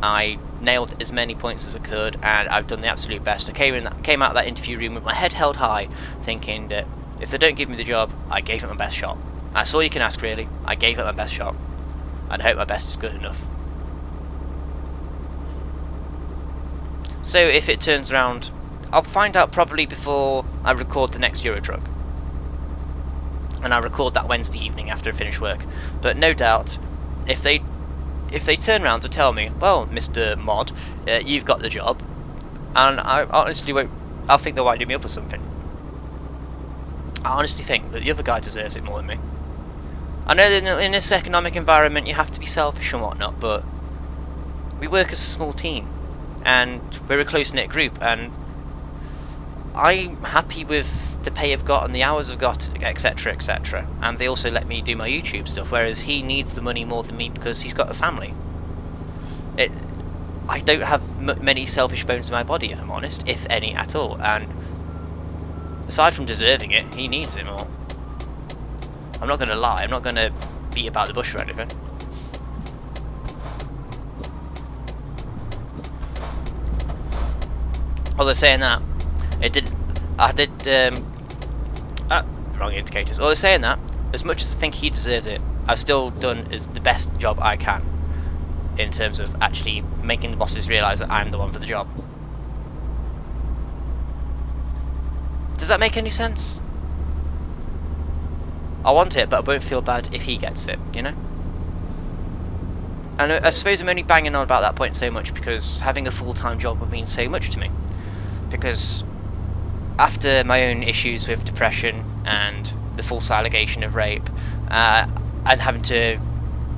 I nailed as many points as I could, and I've done the absolute best. I came out of that interview room with my head held high, thinking that if they don't give me the job, I gave it my best shot. That's all you can ask, really. I gave it my best shot, and I hope my best is good enough. So if it turns around, I'll find out probably before I record the next Euro Truck. And I'll record that Wednesday evening after I finish work. But no doubt, if they turn around to tell me, well, Mr. MoD, you've got the job, and I honestly won't, I'll think they'll wind me up or something. I honestly think that the other guy deserves it more than me. I know that in this economic environment you have to be selfish and whatnot, but we work as a small team, and we're a close-knit group, and I'm happy with the pay I've got and the hours I've got, etc, etc. And they also let me do my YouTube stuff, whereas he needs the money more than me because he's got a family. I don't have many selfish bones in my body, if I'm honest, if any at all, and aside from deserving it, he needs it more. I'm not going to lie, I'm not going to beat about the bush or anything. Although saying that, wrong indicators. Although saying that, as much as I think he deserves it, I've still done the best job I can in terms of actually making the bosses realise that I'm the one for the job. Does that make any sense? I want it, but I won't feel bad if he gets it, you know? And I suppose I'm only banging on about that point so much because having a full-time job would mean so much to me. Because after my own issues with depression and the false allegation of rape, and having to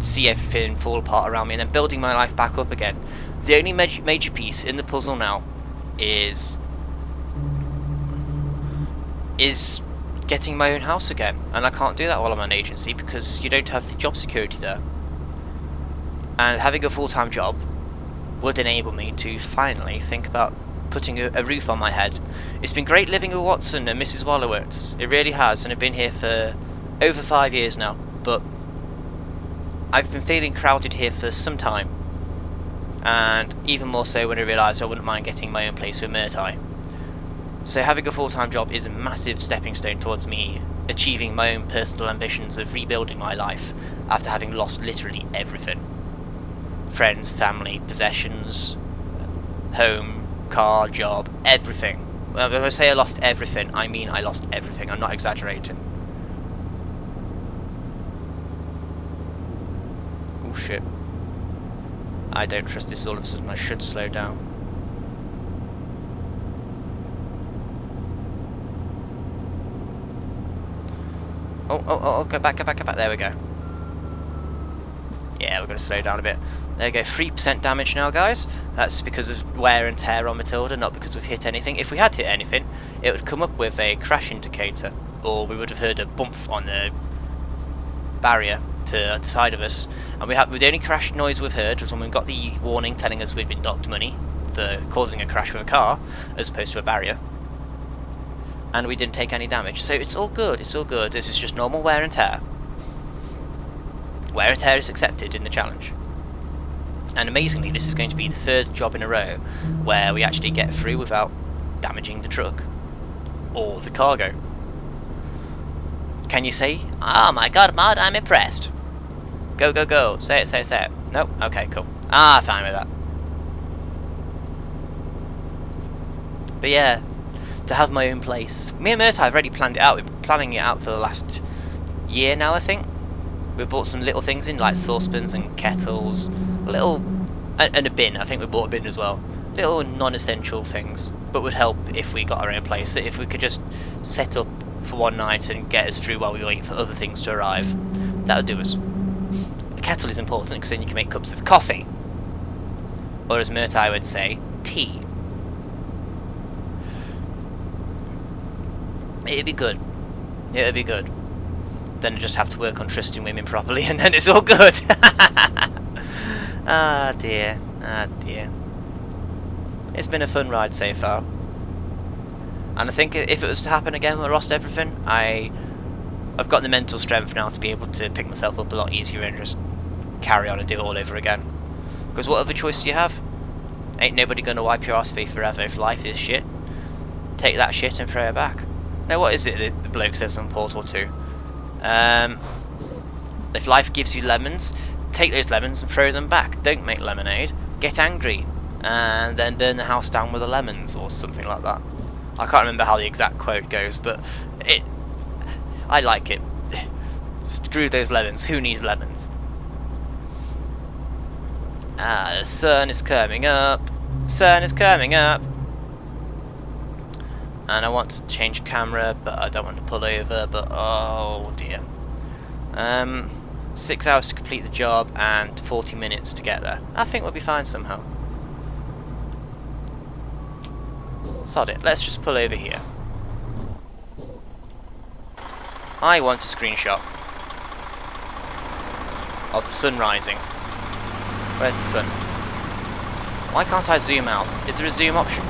see everything fall apart around me and then building my life back up again, the only major piece in the puzzle now is getting my own house again, and I can't do that while I'm an agency because you don't have the job security there. And having a full-time job would enable me to finally think about putting a roof on my head. It's been great living with Watson and Mrs. Wallowitz, it really has, and I've been here for over 5 years now, but I've been feeling crowded here for some time, and even more so when I realised I wouldn't mind getting my own place with Murtai. So having a full-time job is a massive stepping stone towards me achieving my own personal ambitions of rebuilding my life after having lost literally everything. Friends, family, possessions, home, car, job, everything. When I say I lost everything, I mean I lost everything, I'm not exaggerating. Oh shit. I don't trust this all of a sudden, I should slow down. Oh, go back, there we go. Yeah, we're going to slow down a bit. There we go, 3% damage now, guys. That's because of wear and tear on Matilda, not because we've hit anything. If we had hit anything, it would come up with a crash indicator, or we would have heard a bump on the barrier to the side of us. And the only crash noise we've heard was when we got the warning telling us we'd been docked money for causing a crash with a car, as opposed to a barrier. And we didn't take any damage, so it's all good, it's all good. This is just normal wear and tear. Wear and tear is accepted in the challenge. And amazingly, this is going to be the 3rd job in a row where we actually get through without damaging the truck or the cargo. Can you say, "Oh my god, Mod, I'm impressed"? Go, go, go. Say it, say it, say it. Nope. Okay, cool. Fine with that. But yeah, to have my own place. Me and Murtai have already planned it out. We've been planning it out for the last year now, I think. We've bought some little things in, like saucepans and kettles, and a bin. I think we bought a bin as well. Little non-essential things, but would help if we got our own place. If we could just set up for one night and get us through while we wait for other things to arrive, that would do us. A kettle is important because then you can make cups of coffee, or as Murtai would say, tea. It'd be good. It'd be good. Then I just have to work on trusting women properly, and then it's all good. Ah dear, ah dear. It's been a fun ride so far, and I think if it was to happen again when I lost everything, I've got the mental strength now to be able to pick myself up a lot easier and just carry on and do it all over again. Because what other choice do you have? Ain't nobody gonna wipe your ass free forever. If life is shit, take that shit and throw it back. Now what is it that the bloke says on Portal 2? If life gives you lemons, take those lemons and throw them back. Don't make lemonade. Get angry and then burn the house down with the lemons, or something like that. I can't remember how the exact quote goes, but I like it. Screw those lemons. Who needs lemons? The sun is coming up. Sun is coming up. And I want to change camera, but I don't want to pull over, but oh dear. 6 hours to complete the job and 40 minutes to get there. I think we'll be fine somehow. Sod it, let's just pull over here. I want a screenshot of the sun rising. Where's the sun? Why can't I zoom out? Is there a zoom option?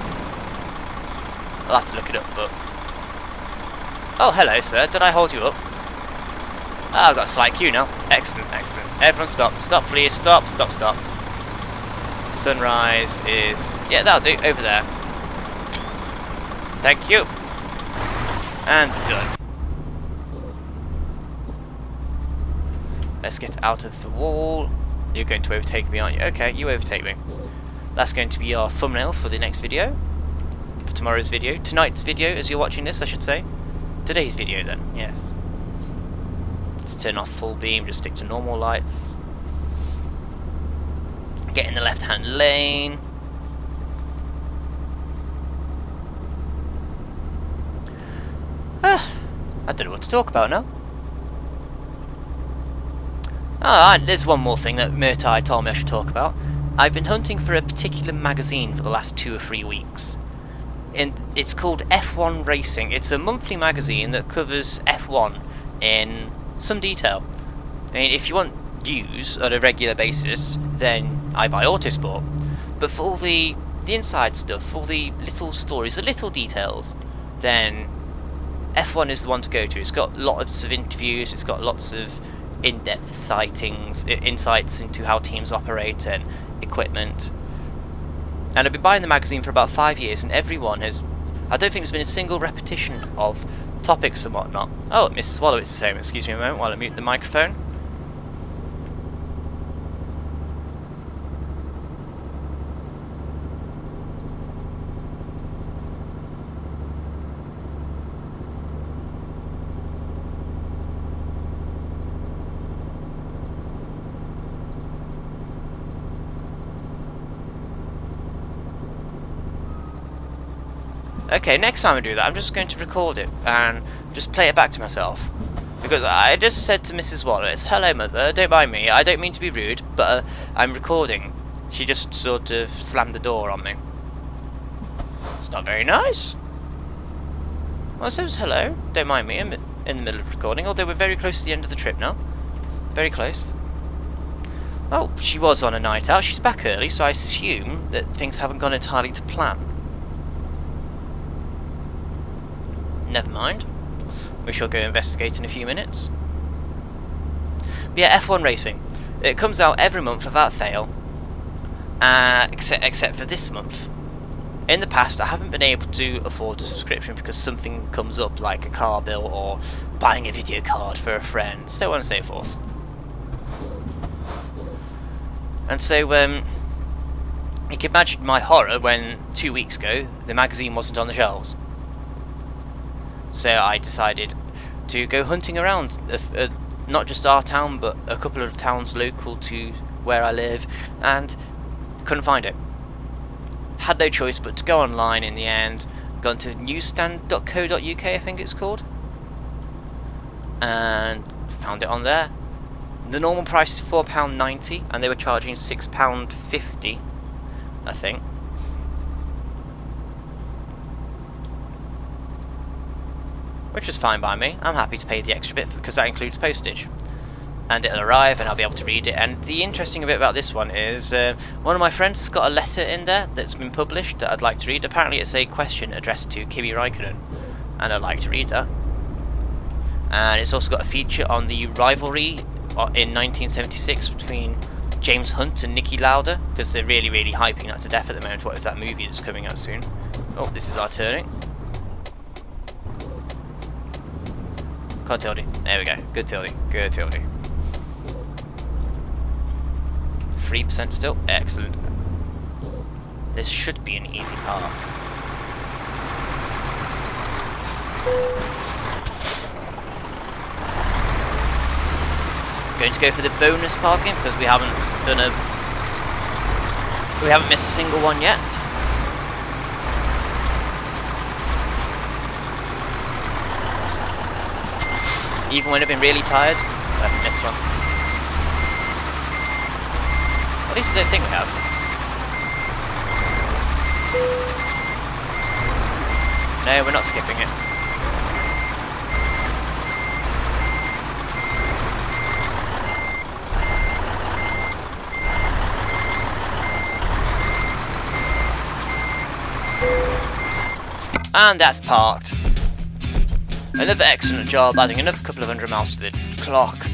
I'll have to look it up, but... Oh, hello, sir. Did I hold you up? Oh, I've got a slight queue now. Excellent, excellent. Everyone stop. Stop, please. Stop, stop, stop. Sunrise is... Yeah, that'll do. Over there. Thank you. And done. Let's get out of the wall. You're going to overtake me, aren't you? Okay, you overtake me. That's going to be our thumbnail for the next video. For tomorrow's video. Tonight's video, as you're watching this, I should say. Today's video, then. Yes. Let's turn off full beam, just stick to normal lights. Get in the left-hand lane. I don't know what to talk about now. Ah, there's one more thing that Murtai told me I should talk about. I've been hunting for a particular magazine for the last 2 or 3 weeks. It's called F1 Racing. It's a monthly magazine that covers F1 in some detail. I mean, if you want news on a regular basis, then I buy Autosport. But for all the inside stuff, all the little stories, the little details, then F1 is the one to go to. It's got lots of interviews, it's got lots of in-depth insights into how teams operate and equipment. And I've been buying the magazine for about 5 years, and everyone has... I don't think there's been a single repetition of topics and whatnot. Oh, Mrs. Wallowitz is home. Excuse me a moment while I mute the microphone. Okay, next time I do that, I'm just going to record it and just play it back to myself. Because I just said to Mrs. Wallace, "Hello mother, don't mind me, I don't mean to be rude, but I'm recording." She just sort of slammed the door on me. It's not very nice. Well, I said hello, don't mind me, I'm in the middle of recording, although we're very close to the end of the trip now. Very close. Oh, she was on a night out, she's back early, so I assume that things haven't gone entirely to plan. Never mind. We shall go investigate in a few minutes. But yeah, F1 Racing. It comes out every month without fail, except for this month. In the past, I haven't been able to afford a subscription because something comes up, like a car bill or buying a video card for a friend, so on and so forth. And so, you can imagine my horror when 2 weeks ago the magazine wasn't on the shelves. So I decided to go hunting around, not just our town, but a couple of towns local to where I live, and couldn't find it. Had no choice but to go online in the end, gone to newsstand.co.uk, I think it's called, and found it on there. The normal price is £4.90, and they were charging £6.50, I think. Which is fine by me. I'm happy to pay the extra bit because that includes postage. And it'll arrive and I'll be able to read it. And the interesting bit about this one is one of my friends has got a letter in there that's been published that I'd like to read. Apparently it's a question addressed to Kimi Raikkonen, and I'd like to read that. And it's also got a feature on the rivalry in 1976 between James Hunt and Niki Lauda, because they're really hyping that to death at the moment. What with that movie that's coming out soon? Oh, this is our turning. Come on, Tildy. There we go. Good Tildy. Good Tildy. 3% still. Excellent. This should be an easy park. Going to go for the bonus parking because we haven't missed a single one yet. Even when I've been really tired, I haven't missed one. At least I don't think we have. No, we're not skipping it. And that's parked. Another excellent job, adding another couple of 100 miles to the clock.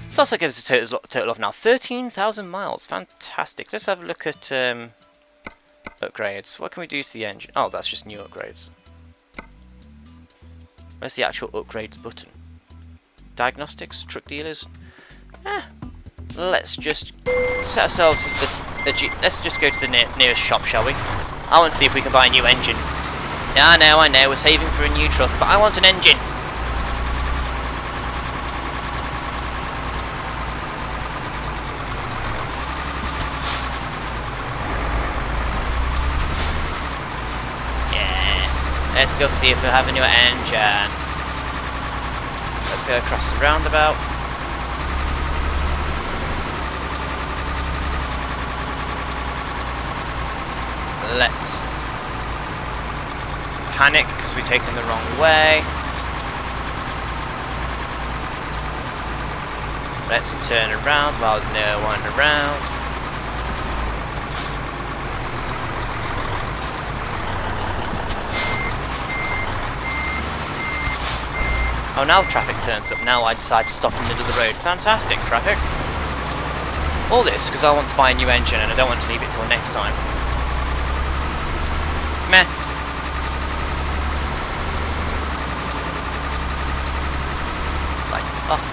So that gives us a total of now 13,000 miles. Fantastic. Let's have a look at upgrades. What can we do to the engine? Oh, that's just new upgrades. Where's the actual upgrades button? Diagnostics, truck dealers. Let's just set ourselves as let's just go to the nearest shop, shall we? I want to see if we can buy a new engine. I know, we're saving for a new truck, but I want an engine. Yes, let's go see if we have a new engine. go across the roundabout. Let's panic because we've taken the wrong way. Let's turn around while there's no one around. Oh, now traffic turns up. Now I decide to stop in the middle of the road. Fantastic, traffic. All this because I want to buy a new engine and I don't want to leave it till next time. Meh. Lights off.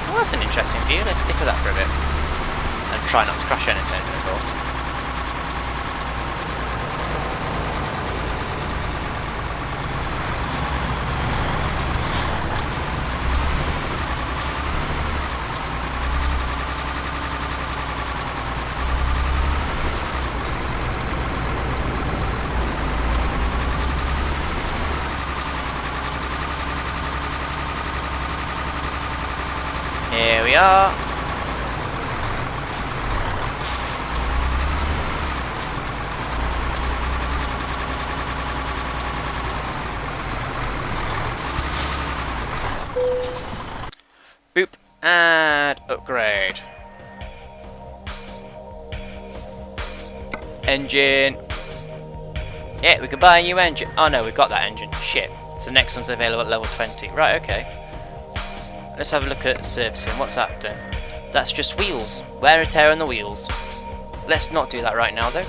Well, that's an interesting view. Let's stick with that for a bit. And try not to crash anything, of course. Here we are. Boop and upgrade. Engine. Yeah, we can buy a new engine. Oh no, we've got that engine. Shit. So the next one's available at level 20. Right, okay. Let's have a look at servicing. What's that done? That's just wheels. Wear and tear on the wheels. Let's not do that right now though.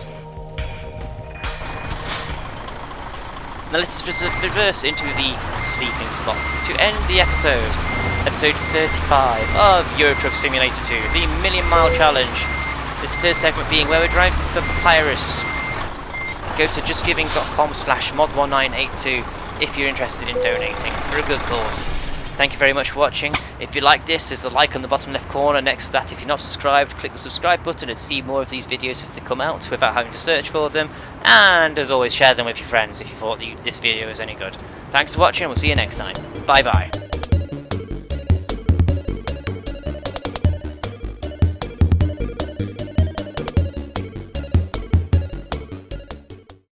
Now let's just reverse into the sleeping spot to end the episode. Episode 35 of Euro Truck Simulator 2, the Million Mile Challenge. This first segment being where we're driving for Papyrus. Go to justgiving.com/mod1982 if you're interested in donating for a good cause. Thank you very much for watching. If you like this, there's the like on the bottom left corner. Next to that, if you're not subscribed, click the subscribe button and see more of these videos as they come out without having to search for them. And as always, share them with your friends if you thought this video was any good. Thanks for watching, we'll see you next time. Bye bye.